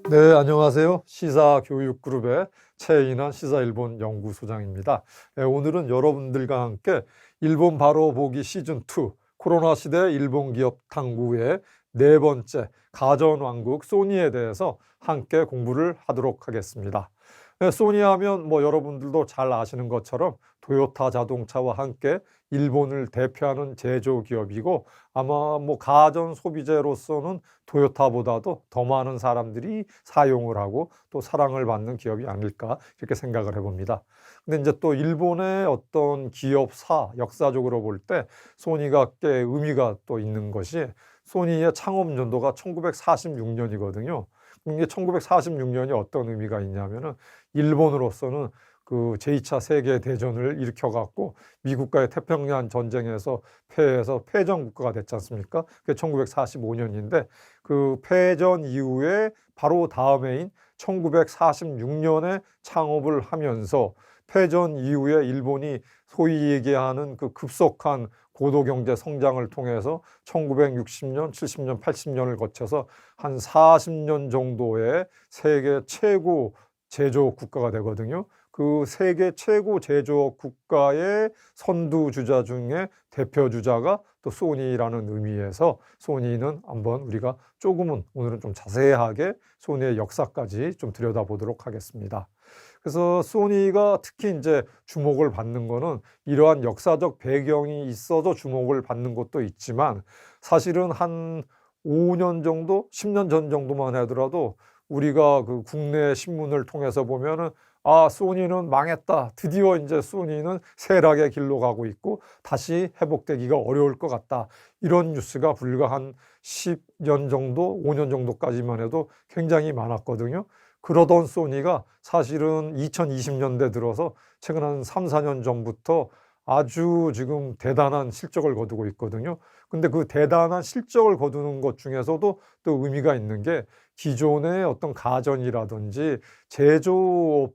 네, 안녕하세요. 시사교육그룹의 최인환 시사일본 연구소장입니다. 네, 오늘은 여러분들과 함께 일본 바로 보기 시즌2 코로나 시대 일본 기업 탐구의 네 번째 가전왕국 소니에 대해서 함께 공부를 하도록 하겠습니다. 네, 소니 하면 여러분들도 잘 아시는 것처럼 토요타 자동차와 함께 일본을 대표하는 제조기업이고 아마 가전 소비재로서는 토요타보다도 더 많은 사람들이 사용을 하고 또 사랑을 받는 기업이 아닐까 이렇게 생각을 해봅니다. 근데 이제 또 일본의 어떤 기업사 역사적으로 볼 때 소니가 꽤 의미가 또 있는 것이 소니의 창업 연도가 1946년이거든요. 이게 1946년이 어떤 의미가 있냐면은 일본으로서는 그 제2차 세계대전을 일으켜갖고 미국과의 태평양 전쟁에서 패해서 패전 국가가 됐지 않습니까? 그게 1945년인데 그 패전 이후에 바로 다음해인 1946년에 창업을 하면서 패전 이후에 일본이 소위 얘기하는 그 급속한 고도경제 성장을 통해서 1960년, 70년, 80년을 거쳐서 한 40년 정도의 세계 최고 제조업 국가가 되거든요. 그 세계 최고 제조업 국가의 선두주자 중에 대표주자가 또 소니라는 의미에서 소니는 한번 우리가 조금은 오늘은 좀 자세하게 소니의 역사까지 좀 들여다보도록 하겠습니다. 그래서 소니가 특히 이제 주목을 받는 거는 이러한 역사적 배경이 있어서 주목을 받는 것도 있지만 사실은 한 5년 정도, 10년 전 정도만 하더라도 우리가 그 국내 신문을 통해서 보면은 소니는 망했다. 드디어 이제 소니는 쇠락의 길로 가고 있고 다시 회복되기가 어려울 것 같다. 이런 뉴스가 불과 한 10년 정도, 5년 정도까지만 해도 굉장히 많았거든요. 그러던 소니가 사실은 2020년대 들어서 최근 한 3, 4년 전부터 아주 지금 대단한 실적을 거두고 있거든요. 근데 그 대단한 실적을 거두는 것 중에서도 또 의미가 있는 게 기존의 어떤 가전이라든지 제조업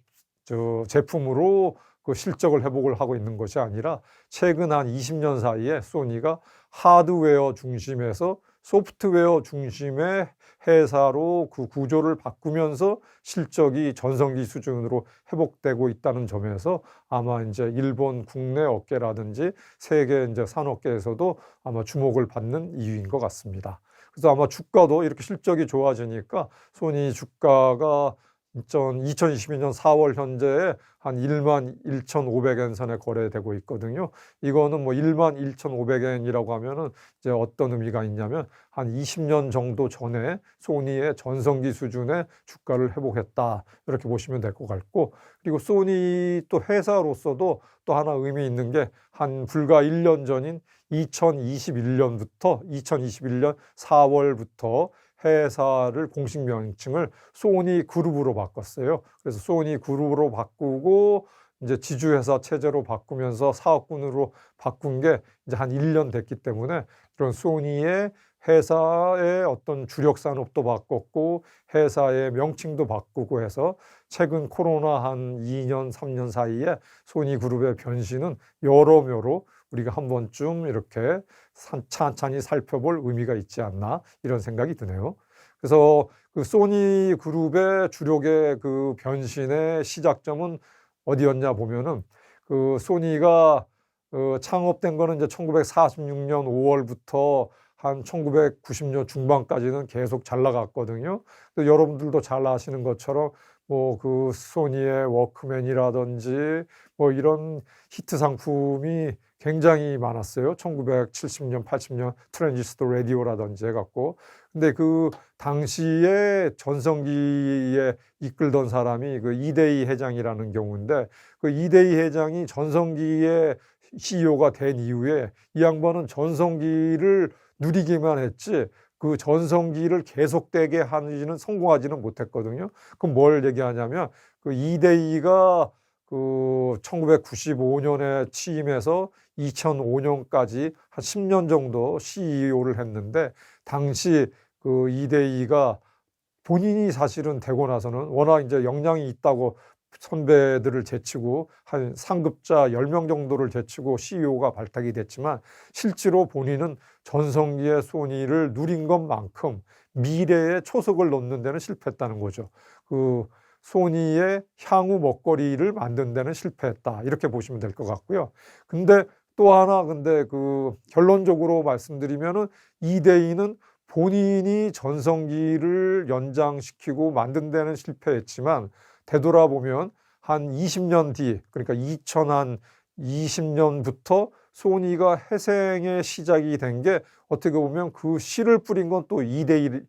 제품으로 그 실적을 회복을 하고 있는 것이 아니라 최근 한 20년 사이에 소니가 하드웨어 중심에서 소프트웨어 중심의 회사로 그 구조를 바꾸면서 실적이 전성기 수준으로 회복되고 있다는 점에서 아마 이제 일본 국내 업계라든지 세계 이제 산업계에서도 아마 주목을 받는 이유인 것 같습니다. 그래서 아마 주가도 이렇게 실적이 좋아지니까 소니 주가가 2022년 4월 현재에 한 11,500엔 선에 거래되고 있거든요. 이거는 11,500엔이라고 하면은 이제 어떤 의미가 있냐면 한 20년 정도 전에 소니의 전성기 수준의 주가를 회복했다. 이렇게 보시면 될 것 같고, 그리고 소니 또 회사로서도 또 하나 의미 있는 게 한 불과 1년 전인 2021년 4월부터 회사를 공식 명칭을 소니 그룹으로 바꿨어요. 그래서 소니 그룹으로 바꾸고 이제 지주회사 체제로 바꾸면서 사업군으로 바꾼 게 이제 한 1년 됐기 때문에 이런 소니의 회사의 어떤 주력 산업도 바꿨고 회사의 명칭도 바꾸고 해서 최근 코로나 한 2년, 3년 사이에 소니 그룹의 변신은 여러모로 우리가 한 번쯤 이렇게 찬찬히 살펴볼 의미가 있지 않나 이런 생각이 드네요. 그래서 그 소니 그룹의 주력의 그 변신의 시작점은 어디였냐 보면은 그 소니가 창업된 거는 이제 1946년 5월부터 한 1990년 중반까지는 계속 잘 나갔거든요. 여러분들도 잘 아시는 것처럼 그 소니의 워크맨이라든지 이런 히트 상품이 굉장히 많았어요. 1970년, 80년 트랜지스터 라디오라든지 해갖고. 근데 그 당시에 전성기에 이끌던 사람이 그 이데이 회장이라는 경우인데 그 이데이 회장이 전성기의 CEO가 된 이후에 이 양반은 전성기를 누리기만 했지 그 전성기를 계속되게 하지는 성공하지는 못했거든요. 그럼 뭘 얘기하냐면 그 이데이가 그 1995년에 취임해서 2005년까지 한 10년 정도 CEO를 했는데 당시 그 이데이가 본인이 사실은 되고 나서는 워낙 이제 역량이 있다고 선배들을 제치고 한 상급자 10명 정도를 제치고 CEO가 발탁이 됐지만 실제로 본인은 전성기의 소니를 누린 것만큼 미래에 초석을 놓는 데는 실패했다는 거죠. 그 소니의 향후 먹거리를 만든 데는 실패했다. 이렇게 보시면 될 것 같고요. 근데 또 하나 그 결론적으로 말씀드리면은 이대희는 본인이 전성기를 연장시키고 만든 데는 실패했지만 되돌아보면 한 20년 뒤, 그러니까 2020년부터 소니가 회생의 시작이 된 게 어떻게 보면 그 씨를 뿌린 건 또 이대희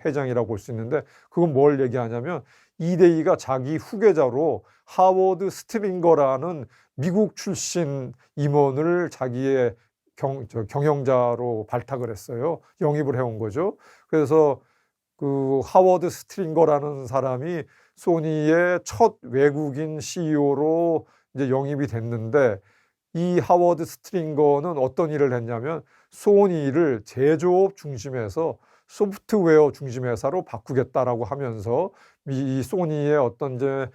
회장이라고 볼 수 있는데, 그건 뭘 얘기하냐면 이대희가 자기 후계자로 하워드 스트링거라는 미국 출신 임원을 자기의 경영자로 발탁을 했어요. 영입을 해온 거죠. 그래서 그 하워드 스트링거라는 사람이 소니의 첫 외국인 CEO로 이제 영입이 됐는데, 이 하워드 스트링거는 어떤 일을 했냐면 소니를 제조업 중심에서 소프트웨어 중심 회사로 바꾸겠다라고 하면서 이 소니의 어떤 이제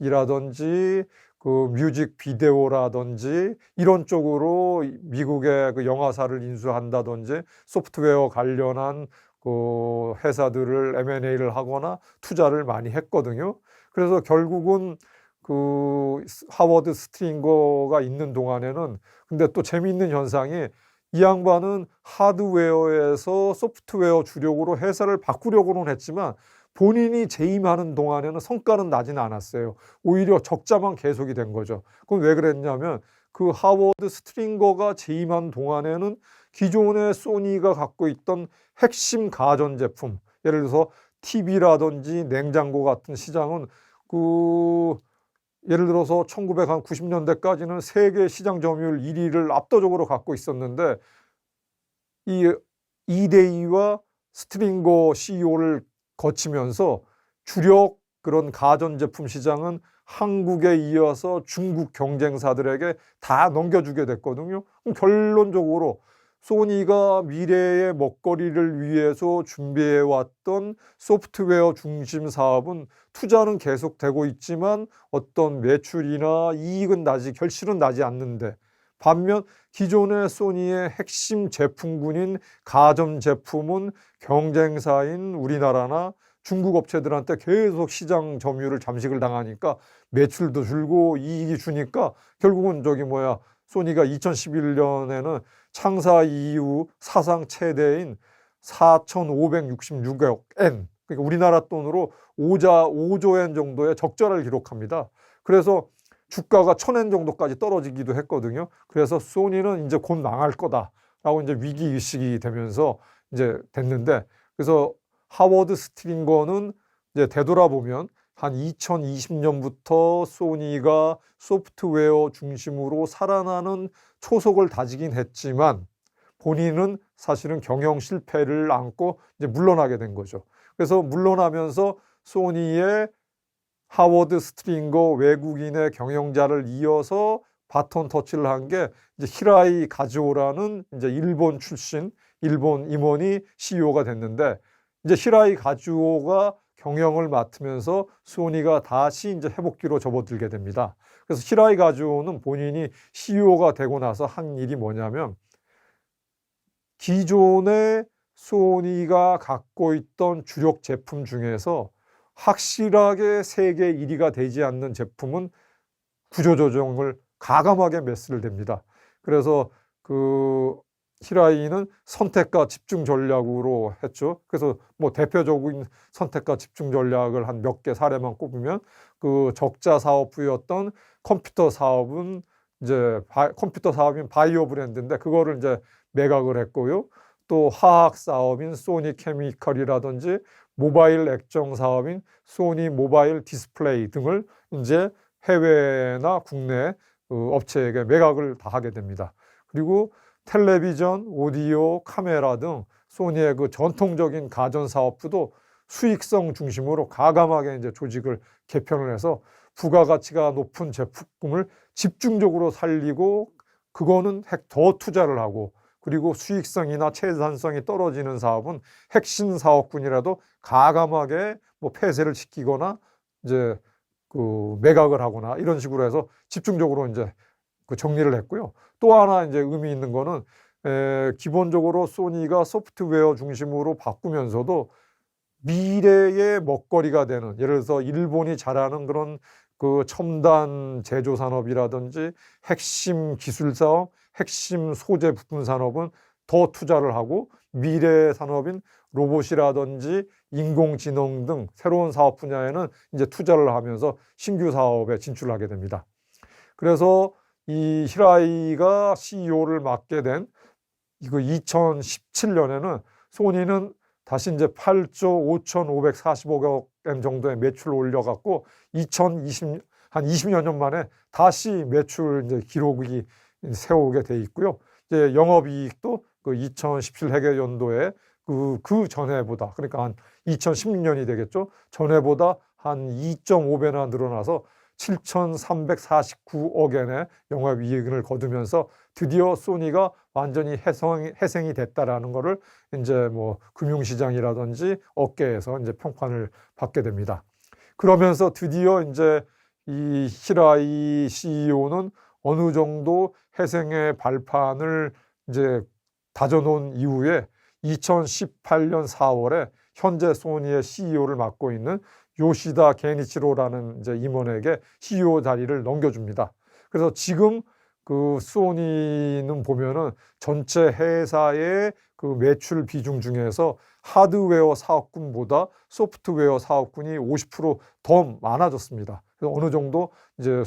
음악이라든지 그 뮤직 비디오라든지 이런 쪽으로 미국의 그 영화사를 인수한다든지 소프트웨어 관련한 그 회사들을 M&A를 하거나 투자를 많이 했거든요. 그래서 결국은 그 하워드 스트링거가 있는 동안에는, 근데 또 재미있는 현상이 이 양반은 하드웨어에서 소프트웨어 주력으로 회사를 바꾸려고는 했지만 본인이 재임하는 동안에는 성과는 나지는 않았어요. 오히려 적자만 계속이 된 거죠. 그럼 왜 그랬냐면 그 하워드 스트링거가 재임한 동안에는 기존의 소니가 갖고 있던 핵심 가전제품, 예를 들어서 TV라든지 냉장고 같은 시장은 예를 들어서 1990년대까지는 세계 시장 점유율 1위를 압도적으로 갖고 있었는데, 이 이데이와 스트링거 CEO를 거치면서 주력 그런 가전제품 시장은 한국에 이어서 중국 경쟁사들에게 다 넘겨주게 됐거든요. 그럼 결론적으로 소니가 미래의 먹거리를 위해서 준비해왔던 소프트웨어 중심 사업은 투자는 계속되고 있지만 어떤 매출이나 이익은 결실은 나지 않는데, 반면 기존의 소니의 핵심 제품군인 가전제품은 경쟁사인 우리나라나 중국 업체들한테 계속 시장 점유율을 잠식을 당하니까 매출도 줄고 이익이 주니까 결국은 소니가 2011년에는 창사 이후 사상 최대인 4,566억 엔, 그러니까 우리나라 돈으로 5조 엔 정도의 적자를 기록합니다. 그래서 주가가 1,000엔 정도까지 떨어지기도 했거든요. 그래서 소니는 이제 곧 망할 거다라고 이제 위기 의식이 되면서 이제 됐는데, 그래서 하워드 스트링거는 이제 되돌아보면 한 2020년부터 소니가 소프트웨어 중심으로 살아나는 초석을 다지긴 했지만 본인은 사실은 경영 실패를 안고 이제 물러나게 된 거죠. 그래서 물러나면서 소니의 하워드 스트링거 외국인의 경영자를 이어서 바톤 터치를 한 게 이제 히라이 가즈오라는 이제 일본 출신 일본 임원이 CEO가 됐는데, 이제 히라이 가즈오가 경영을 맡으면서 소니가 다시 이제 회복기로 접어들게 됩니다. 그래서 히라이 가즈오는 본인이 CEO가 되고 나서 한 일이 뭐냐면, 기존의 소니가 갖고 있던 주력 제품 중에서 확실하게 세계 1위가 되지 않는 제품은 구조조정을 가감하게 매스를 댑니다. 그래서 그 히라이는 선택과 집중 전략으로 했죠. 그래서 뭐 대표적인 선택과 집중 전략을 한 몇 개 사례만 꼽으면, 그 적자 사업부였던 컴퓨터 사업은 이제 컴퓨터 사업인 바이오 브랜드인데 그거를 이제 매각을 했고요. 또 화학 사업인 소니 케미컬이라든지 모바일 액정 사업인 소니 모바일 디스플레이 등을 이제 해외나 국내 업체에게 매각을 다 하게 됩니다. 그리고 텔레비전, 오디오, 카메라 등 소니의 그 전통적인 가전 사업부도 수익성 중심으로 가감하게 이제 조직을 개편을 해서 부가가치가 높은 제품을 집중적으로 살리고, 그거는 더 투자를 하고, 그리고 수익성이나 생산성이 떨어지는 사업은 핵심 사업군이라도 가감하게 뭐 폐쇄를 시키거나 이제 그 매각을 하거나 이런 식으로 해서 집중적으로 이제 그 정리를 했고요. 또 하나 이제 의미 있는 거는 기본적으로 소니가 소프트웨어 중심으로 바꾸면서도 미래의 먹거리가 되는, 예를 들어서 일본이 잘하는 그런 그 첨단 제조 산업이라든지 핵심 기술 사업, 핵심 소재 부품 산업은 더 투자를 하고 미래 산업인 로봇이라든지 인공지능 등 새로운 사업 분야에는 이제 투자를 하면서 신규 사업에 진출하게 됩니다. 그래서 이 히라이가 CEO를 맡게 된 이거 2017년에는 소니는 다시 이제 8조 5,545억 엔 정도의 매출을 올려갖고 한 20여 년 만에 다시 매출 이제 기록이 세우게 돼 있고요. 이제 영업이익도 그 2017 회계연도에 그 전해보다, 그러니까 한 2016년이 되겠죠. 전해보다 한 2.5배나 늘어나서 7,349억 엔의 영업이익을 거두면서 드디어 소니가 완전히 해생이 됐다라는 거를 이제 뭐 금융시장이라든지 업계에서 이제 평판을 받게 됩니다. 그러면서 드디어 이제 이 히라이 CEO는 어느 정도 해생의 발판을 이제 다져놓은 이후에 2018년 4월에 현재 소니의 CEO를 맡고 있는 요시다 게니치로라는 이제 임원에게 CEO 자리를 넘겨줍니다. 그래서 지금 그 소니는 보면은 전체 회사의 그 매출 비중 중에서 하드웨어 사업군보다 소프트웨어 사업군이 50% 더 많아졌습니다. 그래서 어느 정도 이제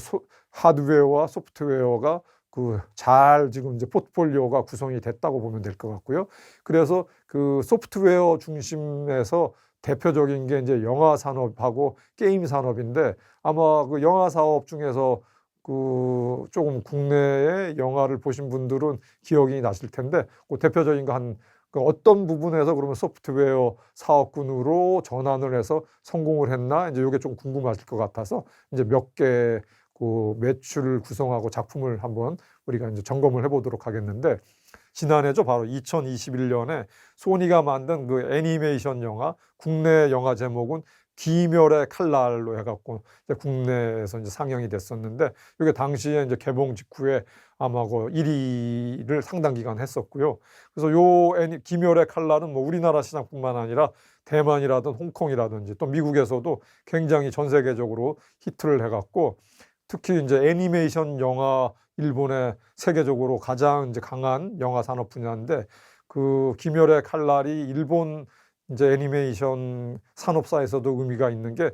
하드웨어와 소프트웨어가 그 잘 지금 이제 포트폴리오가 구성이 됐다고 보면 될 것 같고요. 그래서 그 소프트웨어 중심에서 대표적인 게 이제 영화 산업하고 게임 산업인데, 아마 그 영화 사업 중에서 그 조금 국내의 영화를 보신 분들은 기억이 나실 텐데, 그 대표적인 거 그 어떤 부분에서 그러면 소프트웨어 사업군으로 전환을 해서 성공을 했나, 이제 이게 좀 궁금하실 것 같아서 이제 몇 개 그 매출을 구성하고 작품을 한번 우리가 이제 점검을 해보도록 하겠는데, 지난해죠. 바로 2021년에 소니가 만든 그 애니메이션 영화, 국내 영화 제목은 귀멸의 칼날로 해갖고 이제 국내에서 이제 상영이 됐었는데, 이게 당시에 이제 개봉 직후에 아마 그 1위를 상당 기간 했었고요. 그래서 귀멸의 칼날은 뭐 우리나라 시장뿐만 아니라 대만이라든 홍콩이라든지 또 미국에서도 굉장히 전 세계적으로 히트를 해갖고, 특히 이제 애니메이션 영화 일본의 세계적으로 가장 이제 강한 영화 산업 분야인데, 그 귀멸의 칼날이 일본 이제 애니메이션 산업사에서도 의미가 있는 게,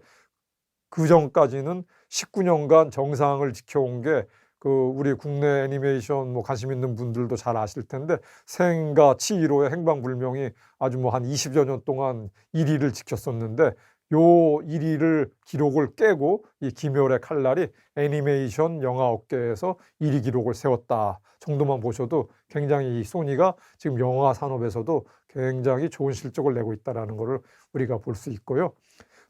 그 전까지는 19년간 정상을 지켜온 게 그 우리 국내 애니메이션 뭐 관심 있는 분들도 잘 아실 텐데, 생과 치히로의 행방불명이 아주 뭐 한 20여 년 동안 1위를 지켰었는데, 요 1위를 기록을 깨고 이 귀멸의 칼날이 애니메이션 영화 업계에서 1위 기록을 세웠다 정도만 보셔도 굉장히 이 소니가 지금 영화 산업에서도 굉장히 좋은 실적을 내고 있다는 것을 우리가 볼 수 있고요.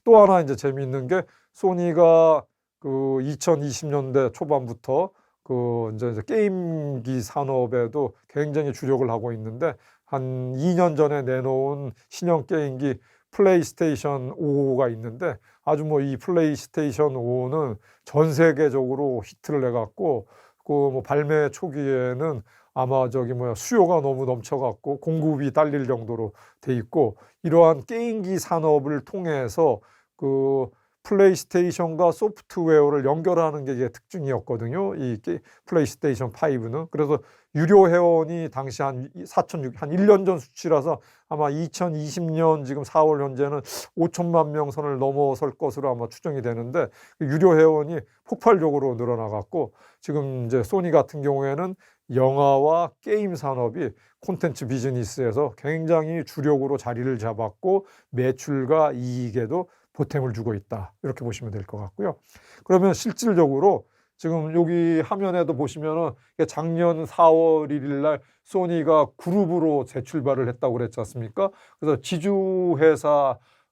또 하나 이제 재미있는 게, 소니가 그 2020년대 초반부터 그 이제 게임기 산업에도 굉장히 주력을 하고 있는데, 한 2년 전에 내놓은 신형 게임기 플레이스테이션 5가 있는데, 아주 뭐 이 플레이스테이션 5는 전 세계적으로 히트를 해갖고, 그 뭐 발매 초기에는 아마 저기 뭐야 수요가 너무 넘쳐갖고 공급이 딸릴 정도로 돼 있고, 이러한 게임기 산업을 통해서 그 플레이스테이션과 소프트웨어를 연결하는 게 이게 특징이었거든요. 이 플레이스테이션 5는. 그래서 유료 회원이 당시 한 1년 전 수치라서 아마 2020년 지금 4월 현재는 5천만 명 선을 넘어설 것으로 아마 추정이 되는데, 유료 회원이 폭발적으로 늘어나갔고, 지금 이제 소니 같은 경우에는 영화와 게임 산업이 콘텐츠 비즈니스에서 굉장히 주력으로 자리를 잡았고, 매출과 이익에도 보탬을 주고 있다, 이렇게 보시면 될 것 같고요. 그러면 실질적으로 지금 여기 화면에도 보시면은 작년 4월 1일 날 소니가 그룹으로 재출발을 했다고 그랬지 않습니까? 그래서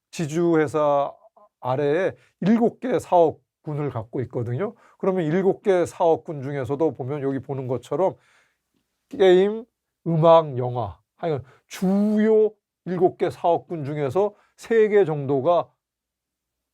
지주회사 아래에 7개 사업군을 갖고 있거든요. 그러면 7개 사업군 중에서도 보면 여기 보는 것처럼 게임, 음악, 영화, 하여간 주요 7개 사업군 중에서 3개 정도가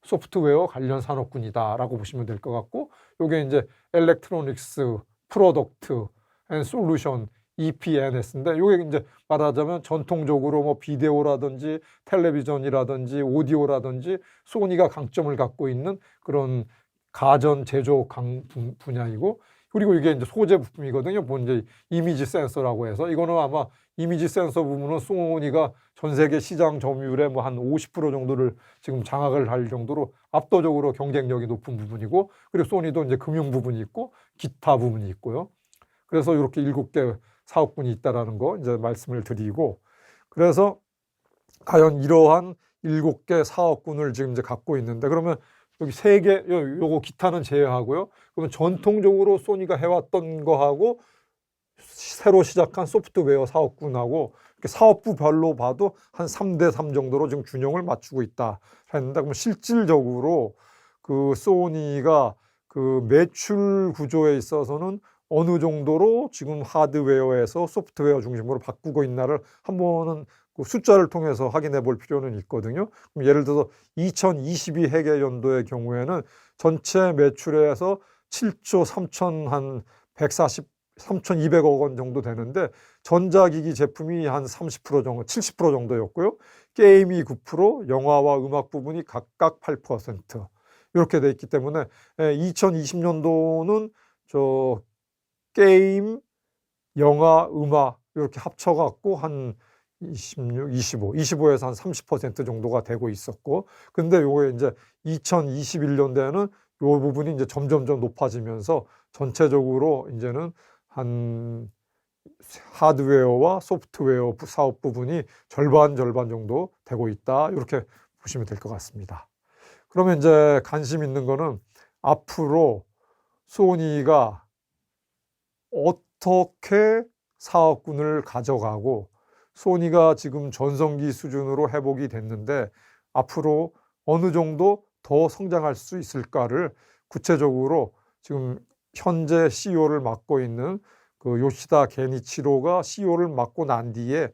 소프트웨어 관련 산업군이다라고 보시면 될 것 같고, 요게 이제 엘렉트로닉스, 프로덕트 앤 솔루션 EPNS인데, 요게 이제 말하자면 전통적으로 뭐 비디오라든지 텔레비전이라든지 오디오라든지 소니가 강점을 갖고 있는 그런 가전 제조 분야이고, 그리고 이게 이제 소재 부품이거든요. 뭐 이제 이미지 센서라고 해서, 이거는 아마 이미지 센서 부분은 소니가 전 세계 시장 점유율의 뭐 한 50% 정도를 지금 장악을 할 정도로 압도적으로 경쟁력이 높은 부분이고, 그리고 소니도 이제 금융 부분이 있고 기타 부분이 있고요. 그래서 이렇게 7개 사업군이 있다라는 거 이제 말씀을 드리고, 그래서 과연 이러한 7개 사업군을 지금 이제 갖고 있는데, 그러면 여기 3개, 요거 기타는 제외하고요. 그러면 전통적으로 소니가 해왔던 거하고 새로 시작한 소프트웨어 사업군하고 이렇게 사업부별로 봐도 한 3대3 정도로 지금 균형을 맞추고 있다 했는데, 그러면 실질적으로 그 소니가 그 매출 구조에 있어서는 어느 정도로 지금 하드웨어에서 소프트웨어 중심으로 바꾸고 있나를 한번은 그 숫자를 통해서 확인해 볼 필요는 있거든요. 그럼 예를 들어서 2022 회계연도의 경우에는 전체 매출에서 7조 3,200억 원 정도 되는데, 전자기기 제품이 한 30% 정도, 70% 정도였고요. 게임이 9%, 영화와 음악 부분이 각각 8%. 이렇게 돼 있기 때문에 2020년도는 저 게임, 영화, 음악 이렇게 합쳐갖고 한 26, 25, 25에서 한 30% 정도가 되고 있었고, 근데 요게 이제 2021년도에는 요 부분이 이제 점점점 높아지면서 전체적으로 이제는 한 하드웨어와 소프트웨어 사업 부분이 절반 정도 되고 있다. 이렇게 보시면 될 것 같습니다. 그러면 이제 관심 있는 거는 앞으로 소니가 어떻게 사업군을 가져가고, 소니가 지금 전성기 수준으로 회복이 됐는데 앞으로 어느 정도 더 성장할 수 있을까를 구체적으로 지금 현재 CEO를 맡고 있는 그 요시다 게니치로가 CEO를 맡고 난 뒤에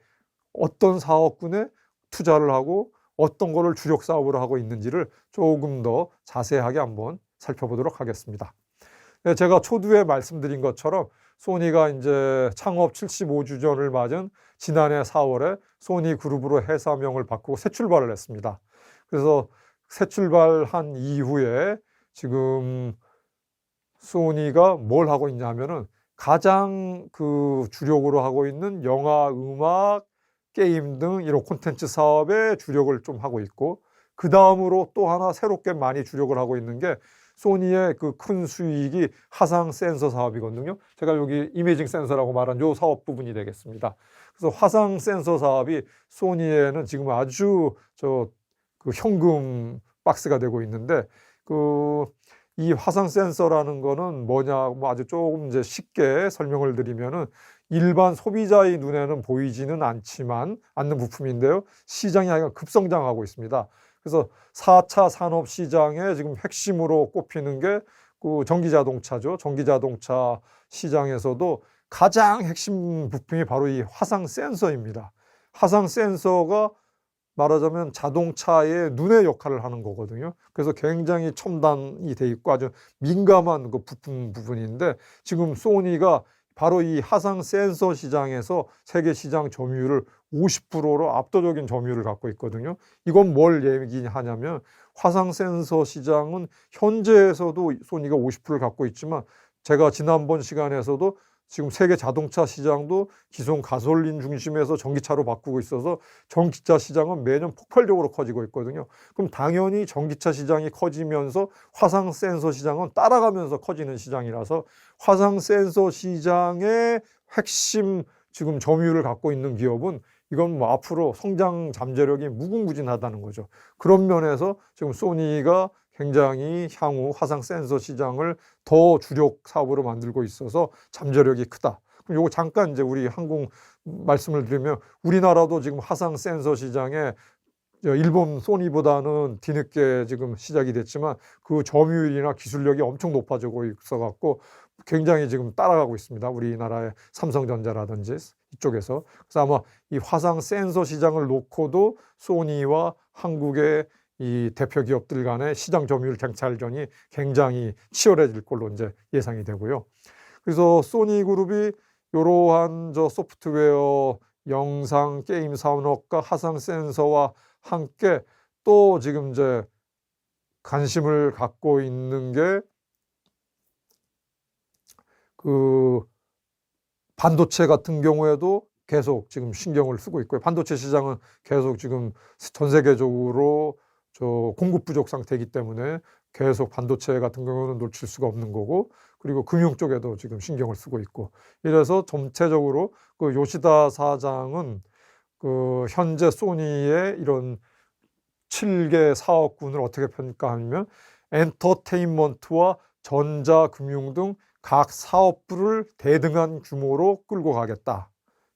어떤 사업군에 투자를 하고 어떤 거를 주력 사업으로 하고 있는지를 조금 더 자세하게 한번 살펴보도록 하겠습니다. 네, 제가 초두에 말씀드린 것처럼 소니가 이제 창업 75주년을 맞은 지난해 4월에 소니 그룹으로 회사명을 바꾸고 새 출발을 했습니다. 그래서 새 출발한 이후에 지금 소니가 뭘 하고 있냐면은 가장 그 주력으로 하고 있는 영화, 음악, 게임 등 이런 콘텐츠 사업에 주력을 좀 하고 있고, 그 다음으로 또 하나 새롭게 많이 주력을 하고 있는 게 소니의 그 큰 수익이 화상 센서 사업이거든요. 제가 여기 이미징 센서라고 말한 요 사업 부분이 되겠습니다. 그래서 화상 센서 사업이 소니에는 지금 아주 그 현금 박스가 되고 있는데, 이 화상 센서라는 거는 뭐냐, 뭐 아주 조금 이제 쉽게 설명을 드리면은 일반 소비자의 눈에는 보이지는 않는 부품인데요. 시장이 아주 급성장하고 있습니다. 그래서 4차 산업 시장에 지금 핵심으로 꼽히는 게 그 전기자동차죠. 전기자동차 시장에서도 가장 핵심 부품이 바로 이 화상 센서입니다. 화상 센서가 말하자면 자동차의 눈의 역할을 하는 거거든요. 그래서 굉장히 첨단이 돼 있고 아주 민감한 그 부분인데, 지금 소니가 바로 이 화상 센서 시장에서 세계 시장 점유율을 50%로 압도적인 점유율을 갖고 있거든요. 이건 뭘 얘기하냐면, 화상 센서 시장은 현재에서도 소니가 50%를 갖고 있지만, 제가 지난번 시간에서도 지금 세계 자동차 시장도 기존 가솔린 중심에서 전기차로 바꾸고 있어서 전기차 시장은 매년 폭발적으로 커지고 있거든요. 그럼 당연히 전기차 시장이 커지면서 화상 센서 시장은 따라가면서 커지는 시장이라서 화상 센서 시장의 핵심 지금 점유율을 갖고 있는 기업은 이건 뭐 앞으로 성장 잠재력이 무궁무진하다는 거죠. 그런 면에서 지금 소니가 굉장히 향후 화상 센서 시장을 더 주력 사업으로 만들고 있어서 잠재력이 크다. 그럼 요거 잠깐 이제 우리 한국 말씀을 드리면, 우리나라도 지금 화상 센서 시장에 일본 소니보다는 뒤늦게 지금 시작이 됐지만 그 점유율이나 기술력이 엄청 높아지고 있어 갖고 굉장히 지금 따라가고 있습니다. 우리나라의 삼성전자라든지 이쪽에서. 그래서 아마 이 화상 센서 시장을 놓고도 소니와 한국의 이 대표 기업들 간의 시장 점유율 쟁탈전이 굉장히 치열해질 걸로 이제 예상이 되고요. 그래서 소니그룹이 이러한 소프트웨어, 영상, 게임 산업과 화상 센서와 함께 또 지금 이제 관심을 갖고 있는 게 그 반도체 같은 경우에도 계속 지금 신경을 쓰고 있고요. 반도체 시장은 계속 지금 전 세계적으로 공급 부족 상태이기 때문에 계속 반도체 같은 경우는 놓칠 수가 없는 거고, 그리고 금융 쪽에도 지금 신경을 쓰고 있고, 이래서 전체적으로 그 요시다 사장은 그 현재 소니의 이런 7개 사업군을 어떻게 평가하면 엔터테인먼트와 전자금융 등 각 사업부를 대등한 규모로 끌고 가겠다.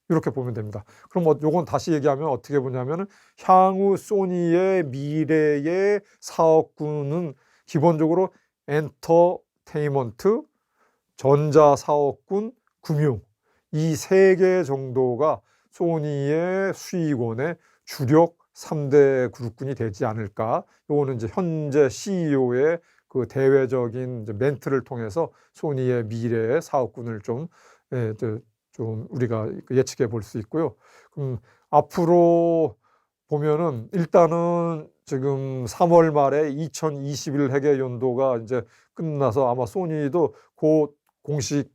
이렇게 보면 됩니다. 그럼 요건 다시 얘기하면 어떻게 보냐면 향후 소니의 미래의 사업군은 기본적으로 엔터테인먼트, 전자사업군, 금융 이 3개 정도가 소니의 수익원의 주력 3대 그룹군이 되지 않을까. 요거는 이제 현재 CEO의 그 대외적인 이제 멘트를 통해서 소니의 미래의 사업군을 좀 우리가 예측해 볼 수 있고요. 그럼 앞으로 보면은 일단은 지금 3월 말에 2021 회계 연도가 이제 끝나서 아마 소니도 곧 공식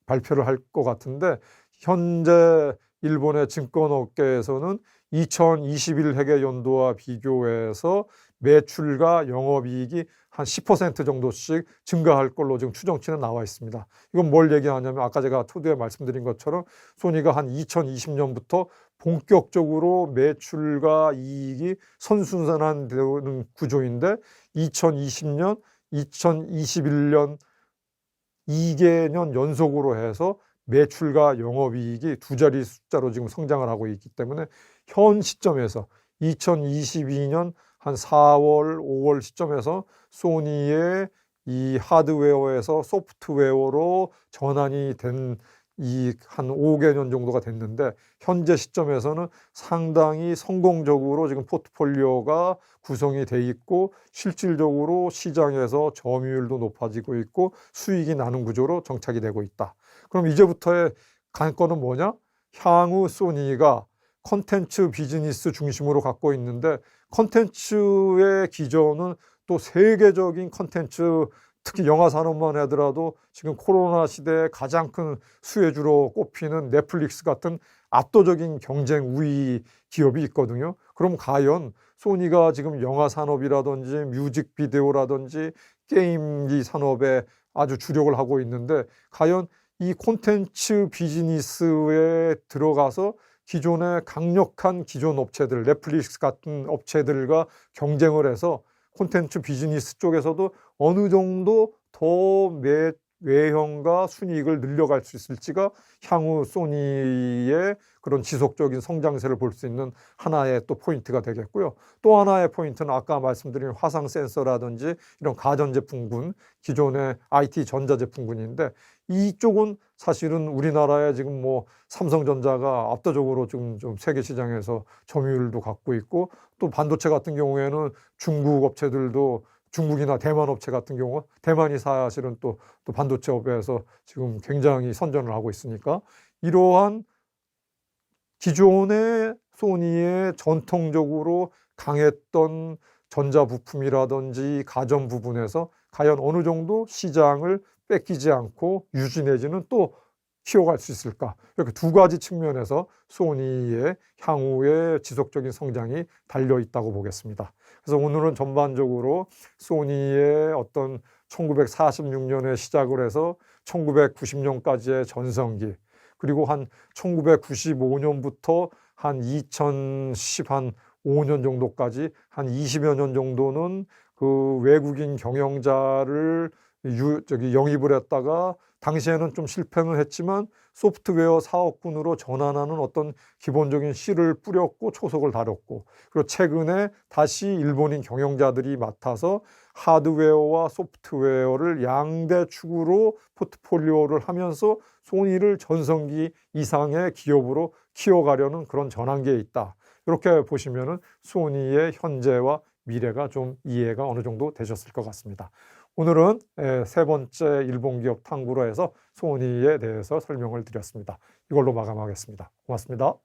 발표를 할 것 같은데, 현재 일본의 증권업계에서는 2021 회계 연도와 비교해서 매출과 영업이익이 한 10% 정도씩 증가할 걸로 지금 추정치는 나와 있습니다. 이건 뭘 얘기하냐면 아까 제가 초두에 말씀드린 것처럼 소니가 한 2020년부터 본격적으로 매출과 이익이 선순환되는 구조인데 2020년, 2021년 2개년 연속으로 해서 매출과 영업이익이 두 자리 숫자로 지금 성장을 하고 있기 때문에 현 시점에서 2022년 한 4월, 5월 시점에서 소니의 이 하드웨어에서 소프트웨어로 전환이 된 이 한 5개년 정도가 됐는데, 현재 시점에서는 상당히 성공적으로 지금 포트폴리오가 구성이 돼 있고 실질적으로 시장에서 점유율도 높아지고 있고 수익이 나는 구조로 정착이 되고 있다. 그럼 이제부터의 관건은 뭐냐? 향후 소니가 콘텐츠 비즈니스 중심으로 갖고 있는데, 콘텐츠의 기존은 또 세계적인 콘텐츠, 특히 영화 산업만 하더라도 지금 코로나 시대에 가장 큰 수혜주로 꼽히는 넷플릭스 같은 압도적인 경쟁 우위 기업이 있거든요. 그럼 과연 소니가 지금 영화 산업이라든지 뮤직비디오라든지 게임기 산업에 아주 주력을 하고 있는데, 과연 이 콘텐츠 비즈니스에 들어가서 기존의 강력한 기존 업체들, 넷플릭스 같은 업체들과 경쟁을 해서 콘텐츠 비즈니스 쪽에서도 어느 정도 더 외형과 순이익을 늘려갈 수 있을지가 향후 소니의 그런 지속적인 성장세를 볼 수 있는 하나의 또 포인트가 되겠고요. 또 하나의 포인트는 아까 말씀드린 화상 센서라든지 이런 가전제품군, 기존의 IT 전자제품군인데, 이쪽은 사실은 우리나라에 지금 뭐 삼성전자가 압도적으로 좀 세계 시장에서 점유율도 갖고 있고, 또 반도체 같은 경우에는 중국 업체들도, 중국이나 대만 업체 같은 경우, 대만이 사실은 또 반도체 업에서 지금 굉장히 선전을 하고 있으니까, 이러한 기존의 소니의 전통적으로 강했던 전자부품이라든지 가전 부분에서 과연 어느 정도 시장을 뺏기지 않고 유지 내지는 또 키워갈 수 있을까? 이렇게 두 가지 측면에서 소니의 향후의 지속적인 성장이 달려 있다고 보겠습니다. 그래서 오늘은 전반적으로 소니의 어떤 1946년에 시작을 해서 1990년까지의 전성기, 그리고 한 1995년부터 한 2015년 정도까지 한 20여 년 정도는 그 외국인 경영자를 영입을 했다가 당시에는 좀 실패는 했지만 소프트웨어 사업군으로 전환하는 어떤 기본적인 씨를 뿌렸고 초석을 달였고, 그리고 최근에 다시 일본인 경영자들이 맡아서 하드웨어와 소프트웨어를 양대 축으로 포트폴리오를 하면서 소니를 전성기 이상의 기업으로 키워가려는 그런 전환기에 있다. 이렇게 보시면은 소니의 현재와 미래가 좀 이해가 어느 정도 되셨을 것 같습니다. 오늘은 세 번째 일본 기업 탐구로 해서 소니에 대해서 설명을 드렸습니다. 이걸로 마감하겠습니다. 고맙습니다.